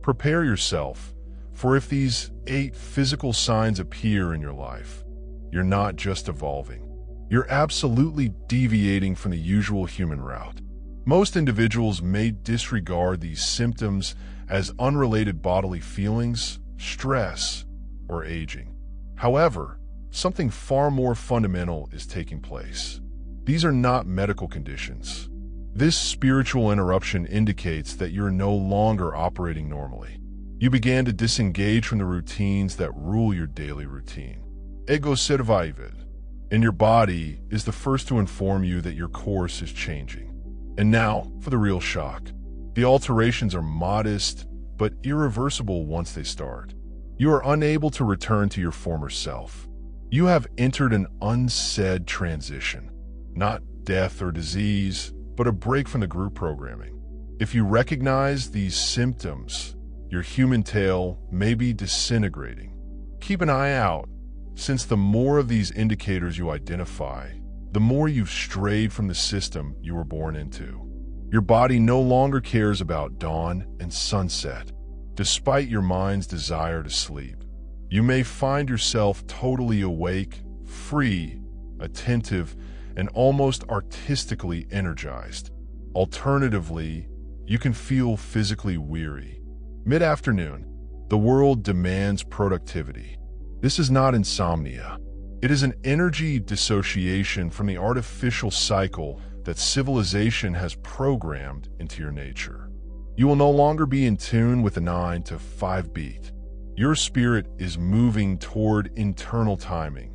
Prepare yourself, for if these 8 physical signs appear in your life, you're not just evolving. You're absolutely deviating from the usual human route. Most individuals may disregard these symptoms as unrelated bodily feelings, stress, or aging. However, something far more fundamental is taking place. These are not medical conditions. This spiritual interruption indicates that you're no longer operating normally. You began to disengage from the routines that rule your daily routine. Ego survival, and your body is the first to inform you that your course is changing. And now, for the real shock. The alterations are modest, but irreversible once they start. You are unable to return to your former self. You have entered an unsaid transition. Not death or disease, but a break from the group programming. If you recognize these symptoms, your human tail may be disintegrating. Keep an eye out, since the more of these indicators you identify, the more you've strayed from the system you were born into. Your body no longer cares about dawn and sunset, despite your mind's desire to sleep. You may find yourself totally awake, free, attentive, and almost artistically energized. Alternatively, you can feel physically weary. Mid-afternoon, the world demands productivity. This is not insomnia. It is an energy dissociation from the artificial cycle that civilization has programmed into your nature. You will no longer be in tune with the 9 to 5 beat. Your spirit is moving toward internal timing,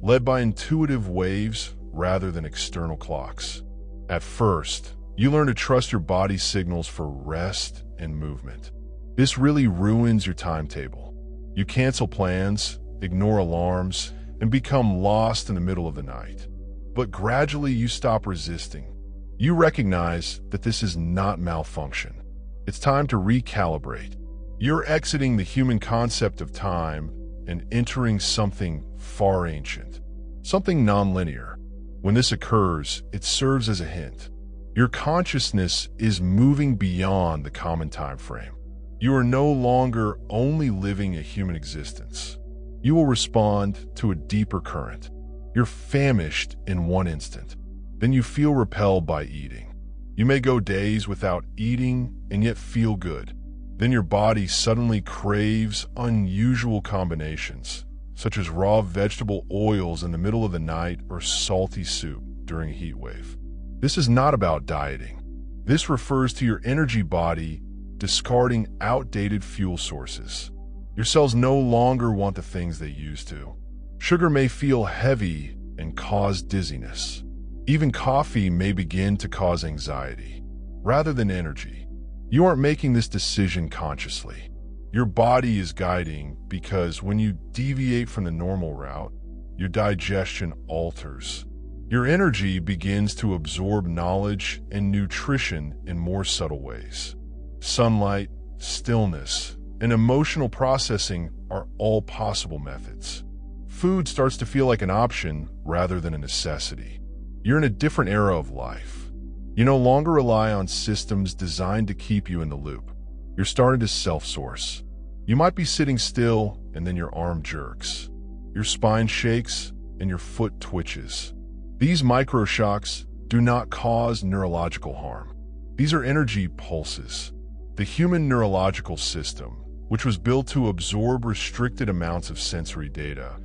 led by intuitive waves rather than external clocks. At first, you learn to trust your body's signals for rest and movement. This really ruins your timetable. You cancel plans, ignore alarms, and become lost in the middle of the night. But gradually you stop resisting. You recognize that this is not malfunction. It's time to recalibrate. You're exiting the human concept of time and entering something far ancient, something nonlinear. When this occurs, it serves as a hint. Your consciousness is moving beyond the common time frame. You are no longer only living a human existence. You will respond to a deeper current. You're famished in one instant. Then you feel repelled by eating. You may go days without eating and yet feel good. Then your body suddenly craves unusual combinations, such as raw vegetable oils in the middle of the night or salty soup during a heat wave. This is not about dieting. This refers to your energy body discarding outdated fuel sources. Your cells no longer want the things they used to. Sugar may feel heavy and cause dizziness. Even coffee may begin to cause anxiety, rather than energy. You aren't making this decision consciously. Your body is guiding because when you deviate from the normal route, your digestion alters. Your energy begins to absorb knowledge and nutrition in more subtle ways. Sunlight, stillness, and emotional processing are all possible methods. Food starts to feel like an option rather than a necessity. You're in a different era of life. You no longer rely on systems designed to keep you in the loop. You're starting to self-source. You might be sitting still and then your arm jerks. Your spine shakes and your foot twitches. These microshocks do not cause neurological harm. These are energy pulses. The human neurological system, which was built to absorb restricted amounts of sensory data,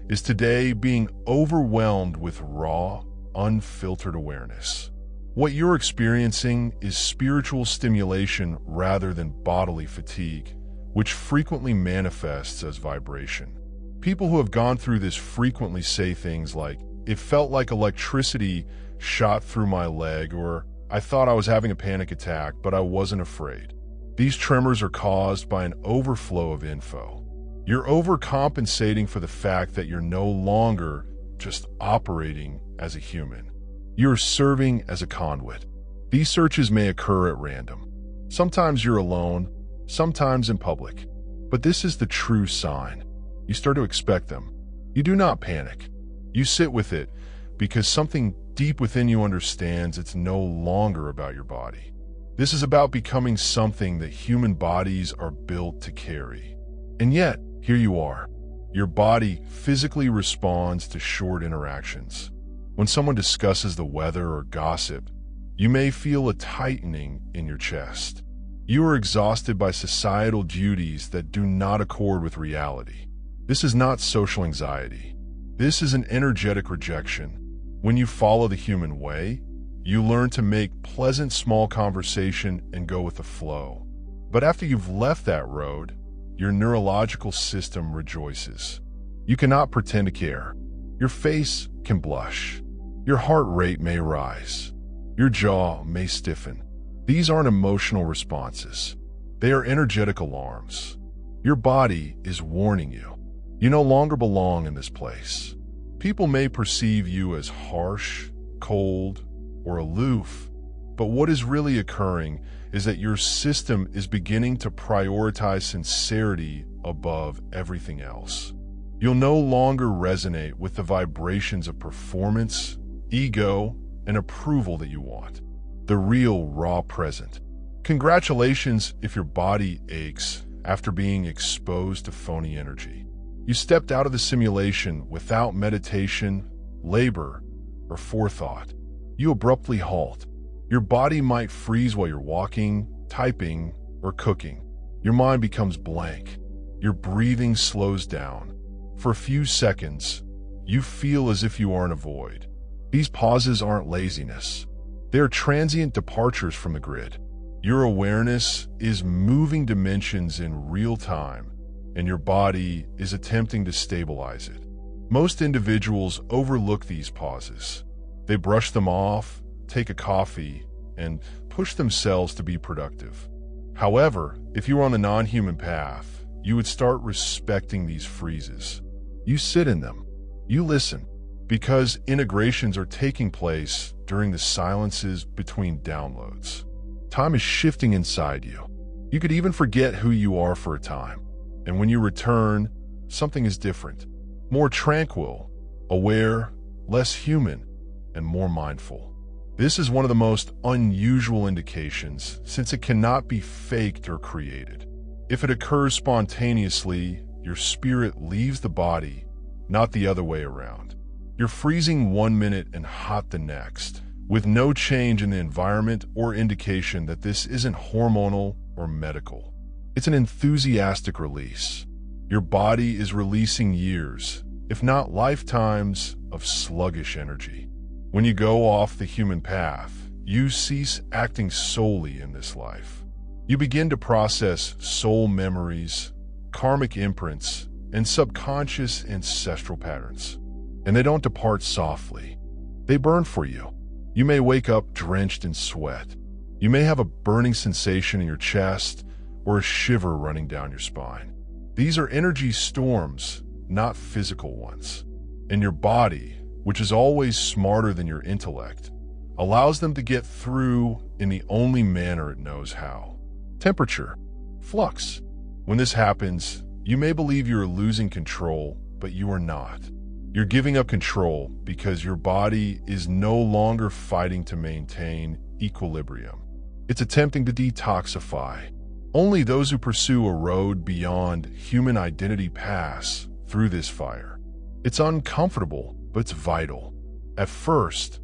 is today being overwhelmed with raw, unfiltered awareness. What you're experiencing is spiritual stimulation rather than bodily fatigue, which frequently manifests as vibration. People who have gone through this frequently say things like, "It felt like electricity shot through my leg," or "I thought I was having a panic attack, but I wasn't afraid." These tremors are caused by an overflow of info. You're overcompensating for the fact that you're no longer just operating as a human. You're serving as a conduit. These searches may occur at random. Sometimes you're alone, sometimes in public. But this is the true sign. You start to expect them. You do not panic. You sit with it because something deep within you understands it's no longer about your body. This is about becoming something that human bodies are built to carry. And yet, here you are. Your body physically responds to short interactions. When someone discusses the weather or gossip, you may feel a tightening in your chest. You are exhausted by societal duties that do not accord with reality. This is not social anxiety. This is an energetic rejection. When you follow the human way, you learn to make pleasant small conversation and go with the flow. But after you've left that road, your neurological system rejoices. You cannot pretend to care. Your face can blush. Your heart rate may rise. Your jaw may stiffen. These aren't emotional responses. They are energetic alarms. Your body is warning you. You no longer belong in this place. People may perceive you as harsh, cold, or aloof, but what is really occurring is that your system is beginning to prioritize sincerity above everything else. You'll no longer resonate with the vibrations of performance, ego, and approval that you want. The real, raw present. Congratulations if your body aches after being exposed to phony energy. You stepped out of the simulation without meditation, labor, or forethought. You abruptly halt. Your body might freeze while you're walking, typing, or cooking. Your mind becomes blank. Your breathing slows down. For a few seconds, you feel as if you are in a void. These pauses aren't laziness. They are transient departures from the grid. Your awareness is moving dimensions in real time, and your body is attempting to stabilize it. Most individuals overlook these pauses. They brush them off, take a coffee, and push themselves to be productive. However, if you were on the non-human path, you would start respecting these freezes. You sit in them. You listen, because integrations are taking place during the silences between downloads. Time is shifting inside you. You could even forget who you are for a time. And when you return, something is different. More tranquil, aware, less human, and more mindful. This is one of the most unusual indications, since it cannot be faked or created. If it occurs spontaneously, your spirit leaves the body, not the other way around. You're freezing 1 minute and hot the next, with no change in the environment or indication that this isn't hormonal or medical. It's an enthusiastic release. Your body is releasing years, if not lifetimes, of sluggish energy. When you go off the human path, you cease acting solely in this life. You begin to process soul memories, karmic imprints, and subconscious ancestral patterns. And they don't depart softly. They burn for you. You may wake up drenched in sweat. You may have a burning sensation in your chest or a shiver running down your spine. These are energy storms, not physical ones. And your body, which is always smarter than your intellect, allows them to get through in the only manner it knows how. Temperature. Flux. When this happens, you may believe you are losing control, but you are not. You're giving up control because your body is no longer fighting to maintain equilibrium. It's attempting to detoxify. Only those who pursue a road beyond human identity pass through this fire. It's uncomfortable, but it's vital. At first,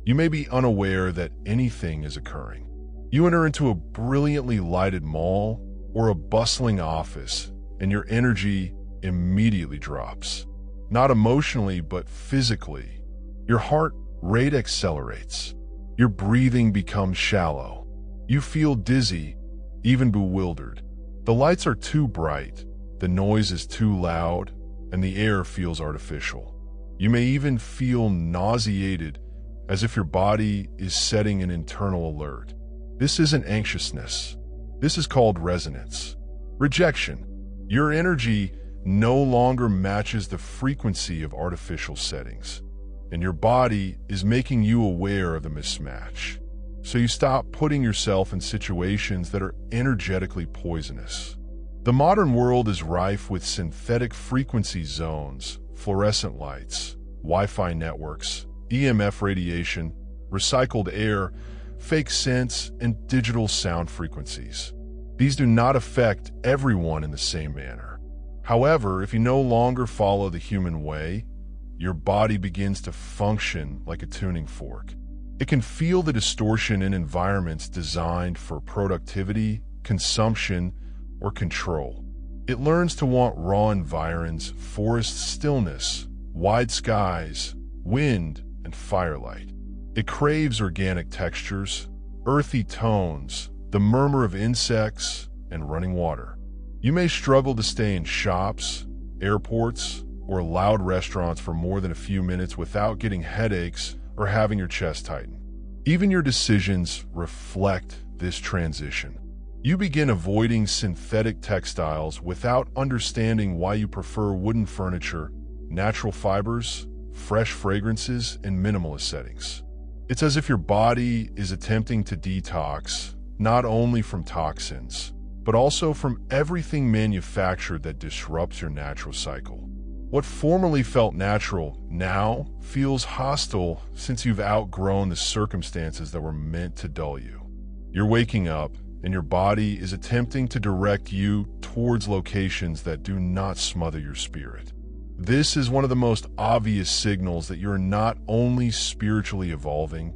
you may be unaware that anything is occurring. You enter into a brilliantly lighted mall or a bustling office, and your energy immediately drops. Not emotionally, but physically. Your heart rate accelerates. Your breathing becomes shallow. You feel dizzy, even bewildered. The lights are too bright, the noise is too loud, and the air feels artificial. You may even feel nauseated, as if your body is setting an internal alert. This isn't anxiousness. This is called resonance. Rejection. Your energy no longer matches the frequency of artificial settings, and your body is making you aware of the mismatch. So you stop putting yourself in situations that are energetically poisonous. The modern world is rife with synthetic frequency zones, fluorescent lights, Wi-Fi networks, EMF radiation, recycled air, fake scents, and digital sound frequencies. These do not affect everyone in the same manner. However, if you no longer follow the human way, your body begins to function like a tuning fork. It can feel the distortion in environments designed for productivity, consumption, or control. It learns to want raw environs, forest stillness, wide skies, wind, and firelight. It craves organic textures, earthy tones, the murmur of insects, and running water. You may struggle to stay in shops, airports, or loud restaurants for more than a few minutes without getting headaches or having your chest tighten. Even your decisions reflect this transition. You begin avoiding synthetic textiles without understanding why you prefer wooden furniture, natural fibers, fresh fragrances, and minimalist settings. It's as if your body is attempting to detox not only from toxins, but also from everything manufactured that disrupts your natural cycle. What formerly felt natural now feels hostile since you've outgrown the circumstances that were meant to dull you. You're waking up, and your body is attempting to direct you towards locations that do not smother your spirit. This is one of the most obvious signals that you're not only spiritually evolving,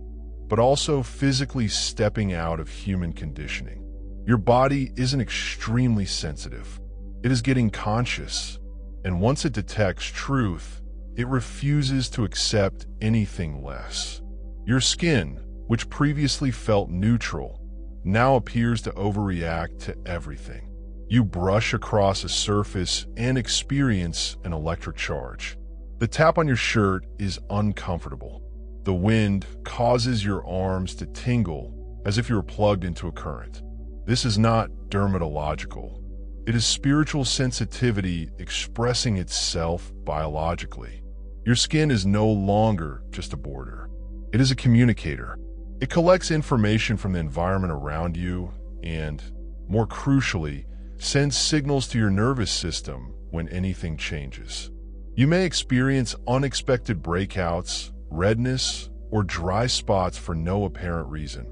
but also physically stepping out of human conditioning. Your body isn't extremely sensitive. It is getting conscious, and once it detects truth, it refuses to accept anything less. Your skin, which previously felt neutral, now appears to overreact to everything. You brush across a surface and experience an electric charge. The tap on your shirt is uncomfortable. The wind causes your arms to tingle as if you were plugged into a current. This is not dermatological. It is spiritual sensitivity expressing itself biologically. Your skin is no longer just a border. It is a communicator. It collects information from the environment around you and, more crucially, sends signals to your nervous system when anything changes. You may experience unexpected breakouts, redness, or dry spots for no apparent reason,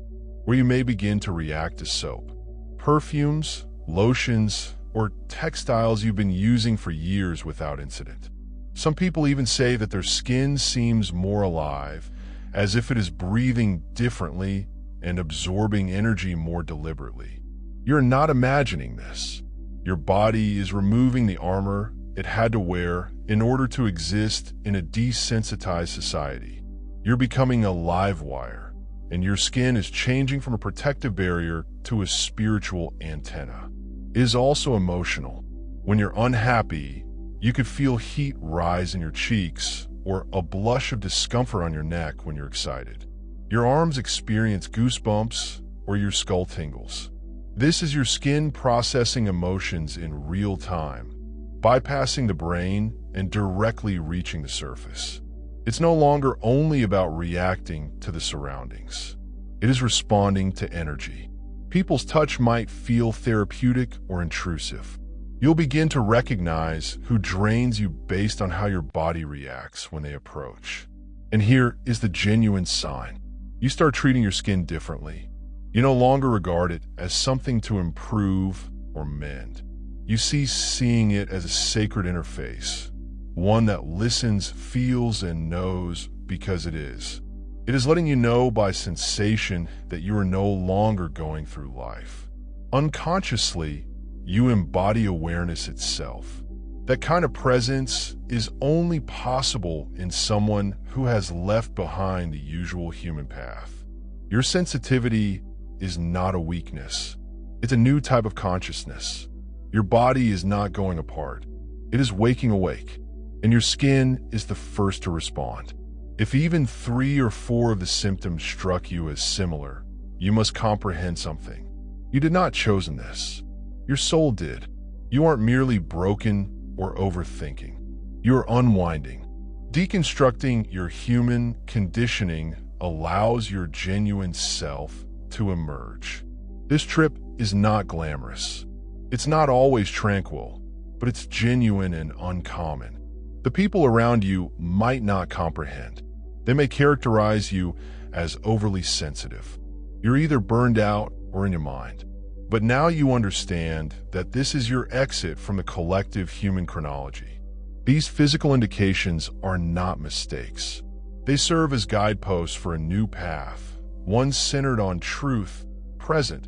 where you may begin to react to soap, perfumes, lotions, or textiles you've been using for years without incident. Some people even say that their skin seems more alive, as if it is breathing differently and absorbing energy more deliberately. You're not imagining this. Your body is removing the armor it had to wear in order to exist in a desensitized society. You're becoming a live wire, and your skin is changing from a protective barrier to a spiritual antenna. It is also emotional. When you're unhappy, you could feel heat rise in your cheeks or a blush of discomfort on your neck when you're excited. Your arms experience goosebumps or your skull tingles. This is your skin processing emotions in real time, bypassing the brain and directly reaching the surface. It's no longer only about reacting to the surroundings. It is responding to energy. People's touch might feel therapeutic or intrusive. You'll begin to recognize who drains you based on how your body reacts when they approach. And here is the genuine sign. You start treating your skin differently. You no longer regard it as something to improve or mend. You cease seeing it as a sacred interface, one that listens, feels, and knows because it is. It is letting you know by sensation that you are no longer going through life. Unconsciously, you embody awareness itself. That kind of presence is only possible in someone who has left behind the usual human path. Your sensitivity is not a weakness. It's a new type of consciousness. Your body is not going apart. It is waking awake, and your skin is the first to respond. If even 3 or 4 of the symptoms struck you as similar, you must comprehend something. You did not chosen this. Your soul did. You aren't merely broken or overthinking. You are unwinding. Deconstructing your human conditioning allows your genuine self to emerge. This trip is not glamorous. It's not always tranquil, but it's genuine and uncommon. The people around you might not comprehend. They may characterize you as overly sensitive. You're either burned out or in your mind. But now you understand that this is your exit from the collective human chronology. These physical indications are not mistakes. They serve as guideposts for a new path, one centered on truth, present,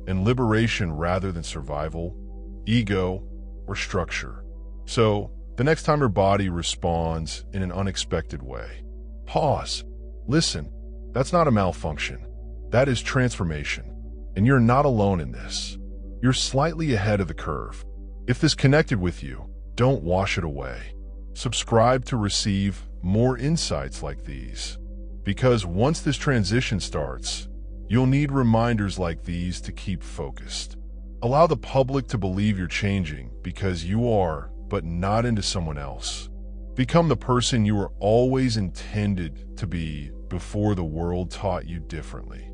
and liberation rather than survival, ego, or structure. So, the next time your body responds in an unexpected way, pause. Listen, that's not a malfunction. That is transformation. And you're not alone in this. You're slightly ahead of the curve. If this connected with you, don't wash it away. Subscribe to receive more insights like these. Because once this transition starts, you'll need reminders like these to keep focused. Allow the public to believe you're changing because you are, but not into someone else. Become the person you were always intended to be before the world taught you differently.